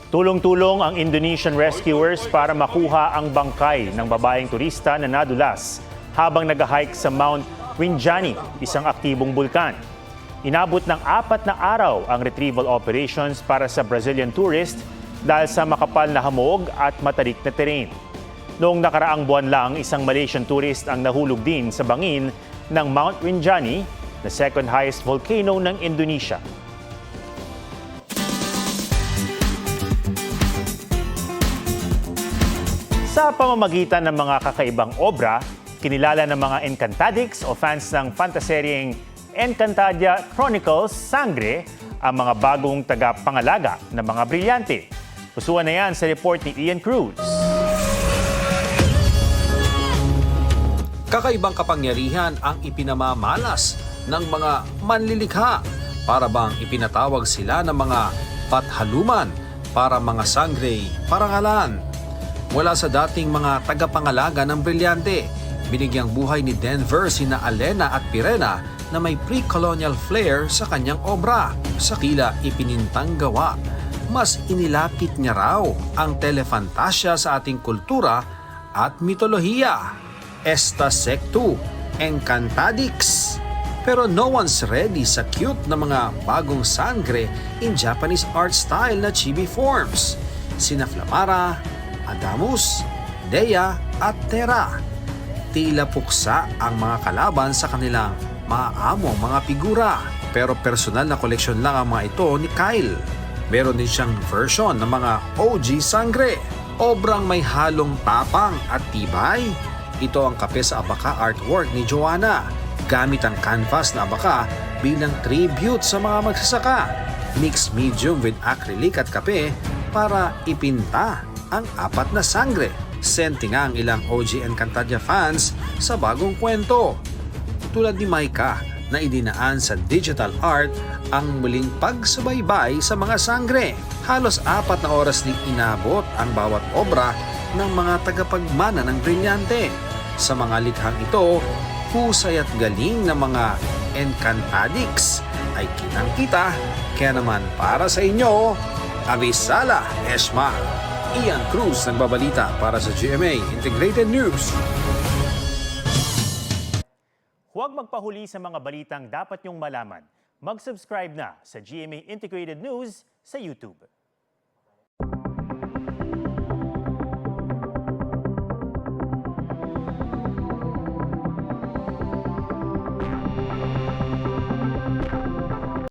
Tulong-tulong ang Indonesian rescuers para makuha ang bangkay ng babaeng turista na nadulas habang nag-hike sa Mount Rinjani, isang aktibong bulkan. Inabot ng 4 na araw ang retrieval operations para sa Brazilian tourist dahil sa makapal na hamog at matarik na terrain. Noong nakaraang buwan lang, isang Malaysian tourist ang nahulog din sa bangin ng Mount Rinjani, na second highest volcano ng Indonesia. Sa pamamagitan ng mga kakaibang obra, kinilala ng mga Encantadix o fans ng fantaseryeng Encantadia Chronicles Sangre ang mga bagong tagapangalaga ng mga brilyante. Pusuan na yan sa report ni Ian Cruz. Kakaibang kapangyarihan ang ipinamamalas ng mga manlilikha para bang ipinatawag sila ng mga pathaluman para mga sangre parangalan. Mula sa dating mga tagapangalaga ng brilyante, binigyang buhay ni Denver sina Alena at Pirena na may pre-colonial flair sa kanyang obra. Sa tila ipinintang gawa, mas inilapit niya raw ang telefantasya sa ating kultura at mitolohiya. Esta sectu, Encantadix. Pero no one's ready sa cute na mga bagong sangre in Japanese art style na chibi forms. Sina Flamara, Adamus, Dea at Terra. Tila puksa ang mga kalaban sa kanilang maaamong mga figura. Pero personal na koleksyon lang ang mga ito ni Kyle. Meron din siyang version ng mga OG sangre. Obrang may halong tapang at tibay. Ito ang kape sa abaka artwork ni Joanna. Gamit ang canvas na abaka bilang tribute sa mga magsasaka. Mixed medium with acrylic at kape para ipinta ang 4 na sangre. Senti nga ang ilang OG Encantadia fans sa bagong kwento. Tulad ni Maika na idinaan sa digital art ang muling pagsubaybay sa mga sangre. Halos 4 na oras din inabot ang bawat obra ng mga tagapagmana ng brilyante. Sa mga likhang ito, husay at galing ng mga Encantadix ay kitang-kita. Kaya naman para sa inyo, Avisala Esma. Ian Cruz nagbabalita para sa GMA Integrated News. Huwag magpahuli sa mga balitang dapat niyong malaman. Mag-subscribe na sa GMA Integrated News sa YouTube.